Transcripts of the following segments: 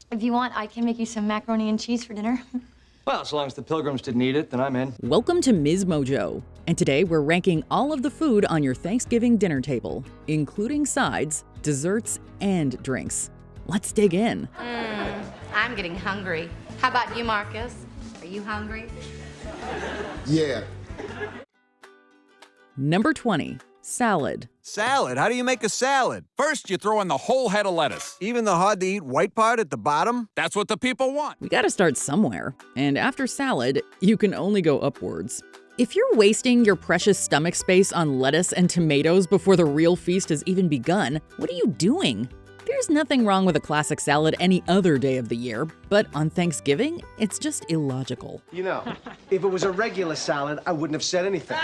If you want, I can make you some macaroni and cheese for dinner. Well, as long as the Pilgrims didn't eat it, then I'm in. Welcome to MsMojo, and today we're ranking all of the food on your Thanksgiving dinner table, including sides, desserts, and drinks. Let's dig in. I'm getting hungry. How about you, Marcus? Are you hungry? Yeah. Number 20, salad. Salad? How do you make a salad? First, you throw in the whole head of lettuce. Even the hard-to-eat white part at the bottom? That's what the people want. We gotta start somewhere, and after salad, you can only go upwards. If you're wasting your precious stomach space on lettuce and tomatoes before the real feast has even begun, what are you doing? There's nothing wrong with a classic salad any other day of the year, but on Thanksgiving, it's just illogical. You know, if it was a regular salad, I wouldn't have said anything.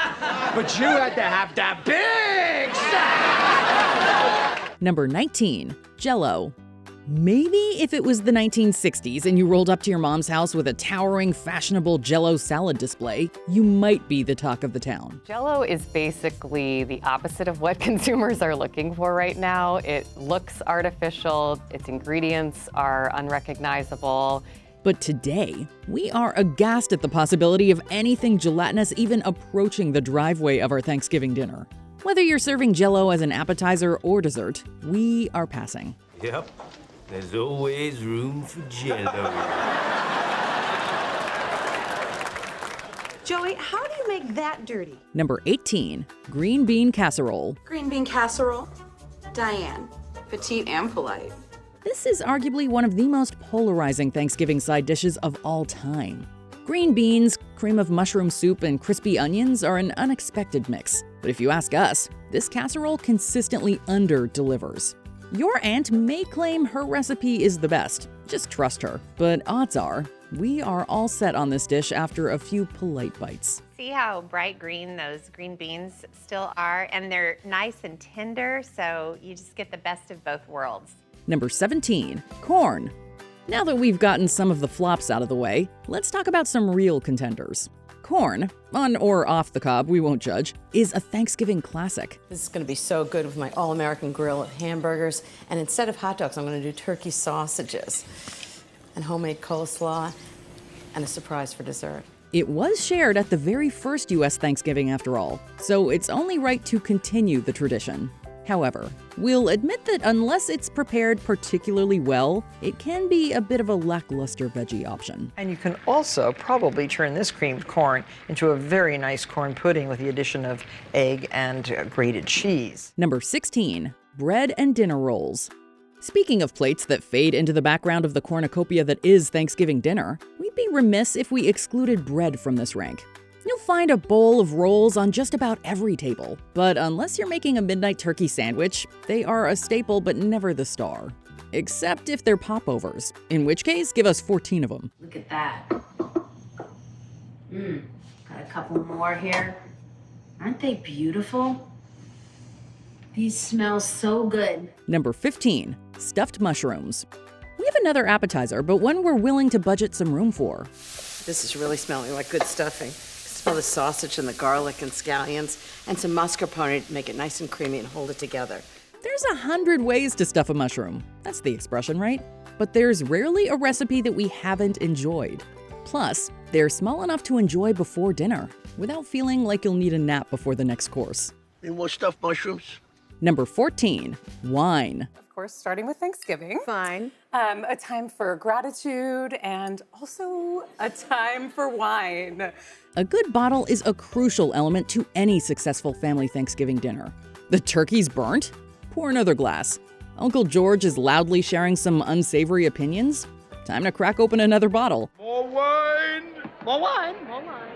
But you had to have that big salad! Number 19, Jell-O. Maybe if it was the 1960s and you rolled up to your mom's house with a towering, fashionable Jell-O salad display, you might be the talk of the town. Jell-O is basically the opposite of what consumers are looking for right now. It looks artificial, its ingredients are unrecognizable. But today, we are aghast at the possibility of anything gelatinous even approaching the driveway of our Thanksgiving dinner. Whether you're serving Jell-O as an appetizer or dessert, we are passing. Yep. There's always room for Jell-O. Joey, how do you make that dirty? Number 18, green bean casserole. Green bean casserole? Diane, petite and polite. This is arguably one of the most polarizing Thanksgiving side dishes of all time. Green beans, cream of mushroom soup, and crispy onions are an unexpected mix. But if you ask us, this casserole consistently under-delivers. Your aunt may claim her recipe is the best. Just trust her. But odds are, we are all set on this dish after a few polite bites. See how bright green those green beans still are? And they're nice and tender, so you just get the best of both worlds. Number 17, corn. Now that we've gotten some of the flops out of the way, let's talk about some real contenders. Corn, on or off the cob, we won't judge, is a Thanksgiving classic. This is going to be so good with my all-American grill of hamburgers. And instead of hot dogs, I'm going to do turkey sausages and homemade coleslaw and a surprise for dessert. It was shared at the very first U.S. Thanksgiving after all, so it's only right to continue the tradition. However, we'll admit that unless it's prepared particularly well, it can be a bit of a lackluster veggie option. And you can also probably turn this creamed corn into a very nice corn pudding with the addition of egg and grated cheese. Number 16, bread and dinner rolls. Speaking of plates that fade into the background of the cornucopia that is Thanksgiving dinner, we'd be remiss if we excluded bread from this rank. You'll find a bowl of rolls on just about every table, but unless you're making a midnight turkey sandwich, they are a staple but never the star. Except if they're popovers, in which case, give us 14 of them. Look at that. Got a couple more here. Aren't they beautiful? These smell so good. Number 15, stuffed mushrooms. We have another appetizer, but one we're willing to budget some room for. This is really smelling like good stuffing. Smell the sausage and the garlic and scallions and some mascarpone to make it nice and creamy and hold it together. There's 100 ways to stuff a mushroom. That's the expression, right? But there's rarely a recipe that we haven't enjoyed. Plus, they're small enough to enjoy before dinner, without feeling like you'll need a nap before the next course. Any more stuffed mushrooms? Number 14, wine. Of course, starting with Thanksgiving. Fine. A time for gratitude and also a time for wine. A good bottle is a crucial element to any successful family Thanksgiving dinner. The turkey's burnt? Pour another glass. Uncle George is loudly sharing some unsavory opinions? Time to crack open another bottle. More wine! More wine, more wine.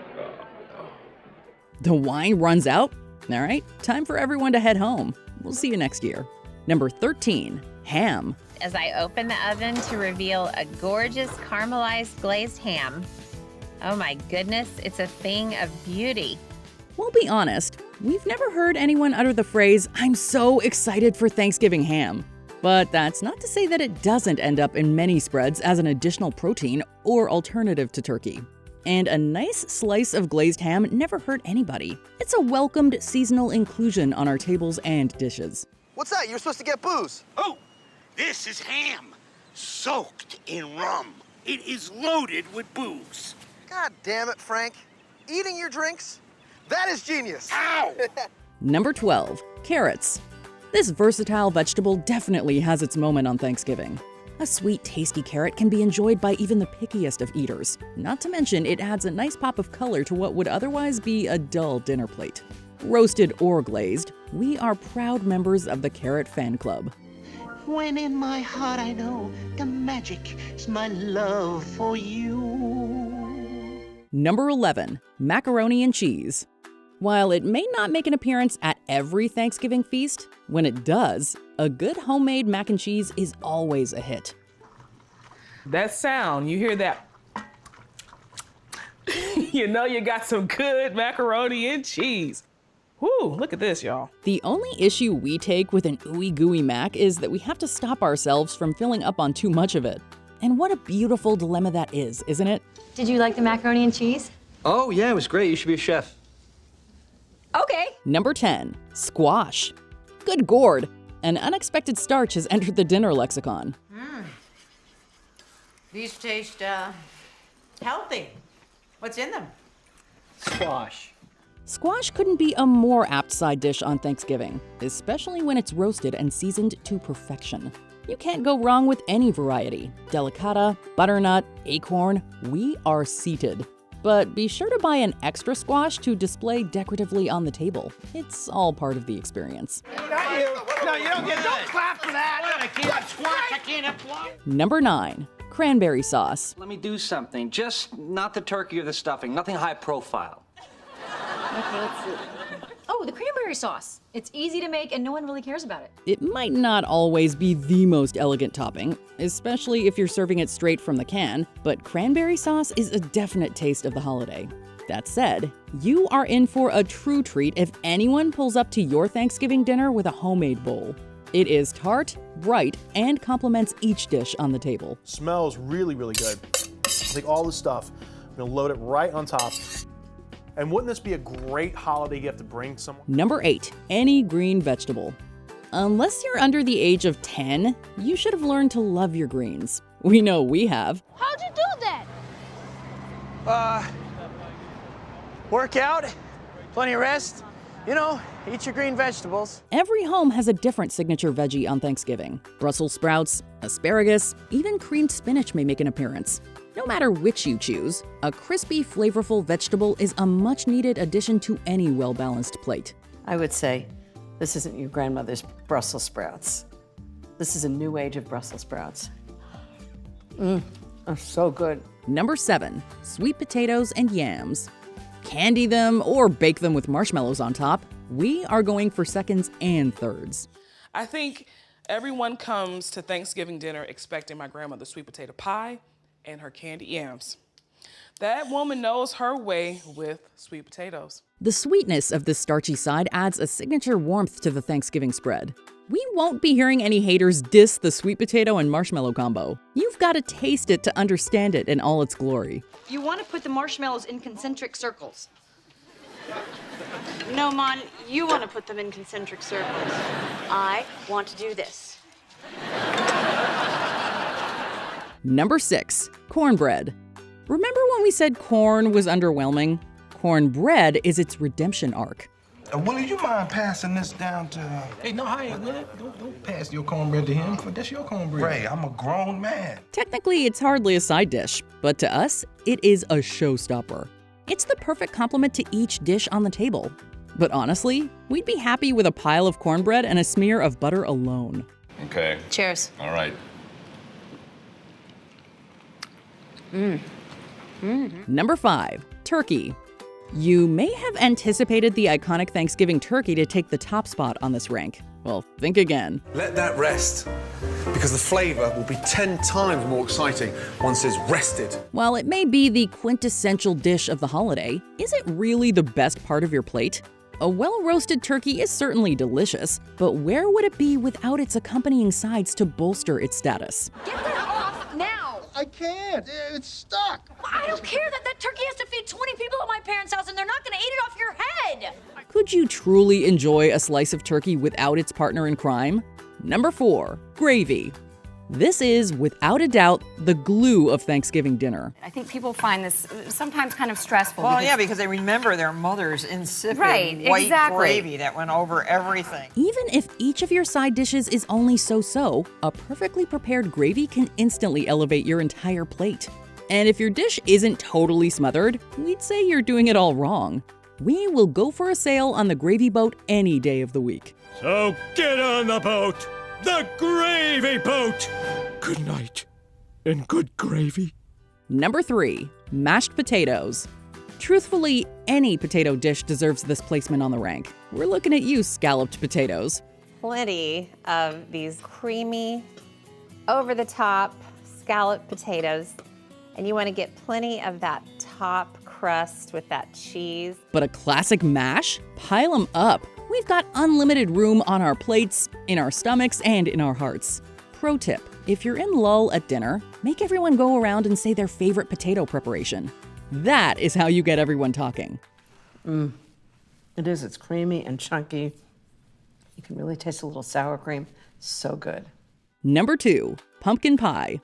The wine runs out? All right, time for everyone to head home. We'll see you next year. Number 13, ham. As I open the oven to reveal a gorgeous caramelized glazed ham. Oh my goodness, it's a thing of beauty. We'll be honest, we've never heard anyone utter the phrase, "I'm so excited for Thanksgiving ham." But that's not to say that it doesn't end up in many spreads as an additional protein or alternative to turkey. And a nice slice of glazed ham never hurt anybody. It's a welcomed seasonal inclusion on our tables and dishes. What's that? You're supposed to get booze. Oh, this is ham. soaked in rum. It is loaded with booze. God damn it, Frank. Eating your drinks? That is genius. Ow! Number 12, carrots. This versatile vegetable definitely has its moment on Thanksgiving. A sweet, tasty carrot can be enjoyed by even the pickiest of eaters. Not to mention, it adds a nice pop of color to what would otherwise be a dull dinner plate. Roasted or glazed, we are proud members of the Carrot Fan Club. When in my heart I know the magic is my love for you. Number 11, macaroni and cheese. While it may not make an appearance at every Thanksgiving feast, when it does, a good homemade mac and cheese is always a hit. That sound, you hear that? You know you got some good macaroni and cheese. Whoo, look at this, y'all. The only issue we take with an ooey gooey mac is that we have to stop ourselves from filling up on too much of it. And what a beautiful dilemma that is, isn't it? Did you like the macaroni and cheese? Oh, yeah, it was great. You should be a chef. Okay. Number 10, squash. Good gourd. An unexpected starch has entered the dinner lexicon. These taste, healthy. What's in them? Squash. Squash couldn't be a more apt side dish on Thanksgiving, especially when it's roasted and seasoned to perfection. You can't go wrong with any variety. Delicata, butternut, acorn, we are seated. But be sure to buy an extra squash to display decoratively on the table. It's all part of the experience. Not you. No, you don't clap for that. I can't squash, I can't apply. Number 9, cranberry sauce. Let me do something. Just not the turkey or the stuffing. Nothing high profile. Okay, let's see. Oh, the cranberry sauce. It's easy to make and no one really cares about it. It might not always be the most elegant topping, especially if you're serving it straight from the can, but cranberry sauce is a definite taste of the holiday. That said, you are in for a true treat if anyone pulls up to your Thanksgiving dinner with a homemade bowl. It is tart, bright, and complements each dish on the table. Smells really, really good. Take all the stuff, I'm gonna load it right on top. And wouldn't this be a great holiday gift to bring someone? Number 8, any green vegetable. Unless you're under the age of 10, you should have learned to love your greens. We know we have. How'd you do that? Work out, plenty of rest. You know, eat your green vegetables. Every home has a different signature veggie on Thanksgiving. Brussels sprouts, asparagus, even creamed spinach may make an appearance. No matter which you choose, a crispy, flavorful vegetable is a much-needed addition to any well-balanced plate. I would say this isn't your grandmother's Brussels sprouts. This is a new age of Brussels sprouts. They're so good. Number 7, sweet potatoes and yams. Candy them or bake them with marshmallows on top. We are going for seconds and thirds. I think everyone comes to Thanksgiving dinner expecting my grandmother's sweet potato pie and her candied yams. That woman knows her way with sweet potatoes. The sweetness of this starchy side adds a signature warmth to the Thanksgiving spread. We won't be hearing any haters diss the sweet potato and marshmallow combo. You've got to taste it to understand it in all its glory. You want to put the marshmallows in concentric circles. No, Mon, you want to put them in concentric circles. I want to do this. Number 6, cornbread. Remember when we said corn was underwhelming? Cornbread is its redemption arc. Willie, you mind passing this down to... Hey, no, I ain't Willie. Don't pass your cornbread to him, for that's your cornbread. Ray, I'm a grown man. Technically, it's hardly a side dish, but to us, it is a showstopper. It's the perfect complement to each dish on the table. But honestly, we'd be happy with a pile of cornbread and a smear of butter alone. Okay. Cheers. All right. Number 5, turkey. You may have anticipated the iconic Thanksgiving turkey to take the top spot on this rank. Well, think again. Let that rest, because the flavor will be 10 times more exciting once it's rested. While it may be the quintessential dish of the holiday, is it really the best part of your plate? A well-roasted turkey is certainly delicious, but where would it be without its accompanying sides to bolster its status? Get that off now! I can't. It's stuck. I don't care that turkey has to feed 20 people at my parents' house and they're not going to eat it off your head! Could you truly enjoy a slice of turkey without its partner in crime? Number 4, gravy. This is, without a doubt, the glue of Thanksgiving dinner. I think people find this sometimes kind of stressful. Well, yeah, because they remember their mother's insipid white gravy that went over everything. Even if each of your side dishes is only so-so, a perfectly prepared gravy can instantly elevate your entire plate. And if your dish isn't totally smothered, we'd say you're doing it all wrong. We will go for a sail on the gravy boat any day of the week. So get on the boat! The gravy boat! Good night, and good gravy. Number 3, mashed potatoes. Truthfully, any potato dish deserves this placement on the rank. We're looking at you, scalloped potatoes. Plenty of these creamy, over-the-top scalloped potatoes. And you want to get plenty of that top crust with that cheese. But a classic mash? Pile them up. We've got unlimited room on our plates, in our stomachs, and in our hearts. Pro tip, if you're in lull at dinner, make everyone go around and say their favorite potato preparation. That is how you get everyone talking. It is. It's creamy and chunky. You can really taste a little sour cream. So good. Number 2, pumpkin pie.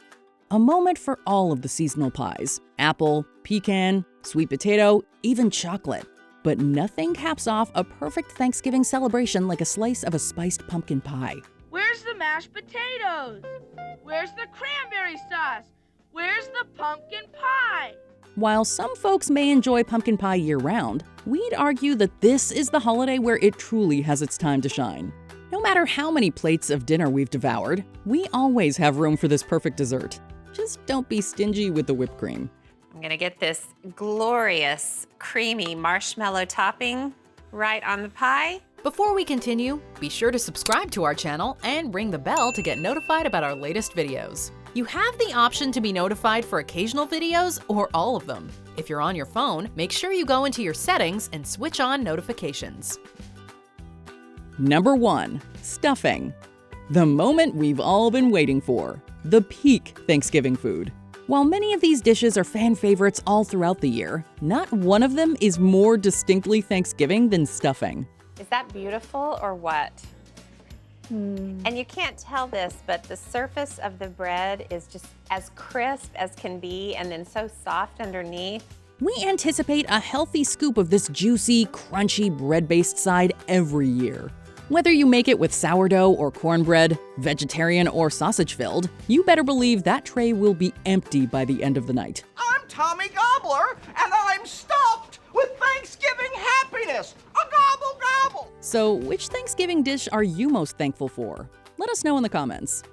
A moment for all of the seasonal pies. Apple, pecan, sweet potato, even chocolate. But nothing caps off a perfect Thanksgiving celebration like a slice of a spiced pumpkin pie. Where's the mashed potatoes? Where's the cranberry sauce? Where's the pumpkin pie? While some folks may enjoy pumpkin pie year-round, we'd argue that this is the holiday where it truly has its time to shine. No matter how many plates of dinner we've devoured, we always have room for this perfect dessert. Just don't be stingy with the whipped cream. I'm gonna get this glorious, creamy marshmallow topping right on the pie. Before we continue, be sure to subscribe to our channel and ring the bell to get notified about our latest videos. You have the option to be notified for occasional videos or all of them. If you're on your phone, make sure you go into your settings and switch on notifications. Number 1, stuffing. The moment we've all been waiting for. The peak Thanksgiving food. While many of these dishes are fan favorites all throughout the year, not one of them is more distinctly Thanksgiving than stuffing. Is that beautiful or what? And you can't tell this, but the surface of the bread is just as crisp as can be and then so soft underneath. We anticipate a healthy scoop of this juicy, crunchy bread-based side every year. Whether you make it with sourdough or cornbread, vegetarian or sausage-filled, you better believe that tray will be empty by the end of the night. I'm Tommy Gobbler, and I'm stuffed with Thanksgiving happiness. A gobble gobble. So, which Thanksgiving dish are you most thankful for? Let us know in the comments.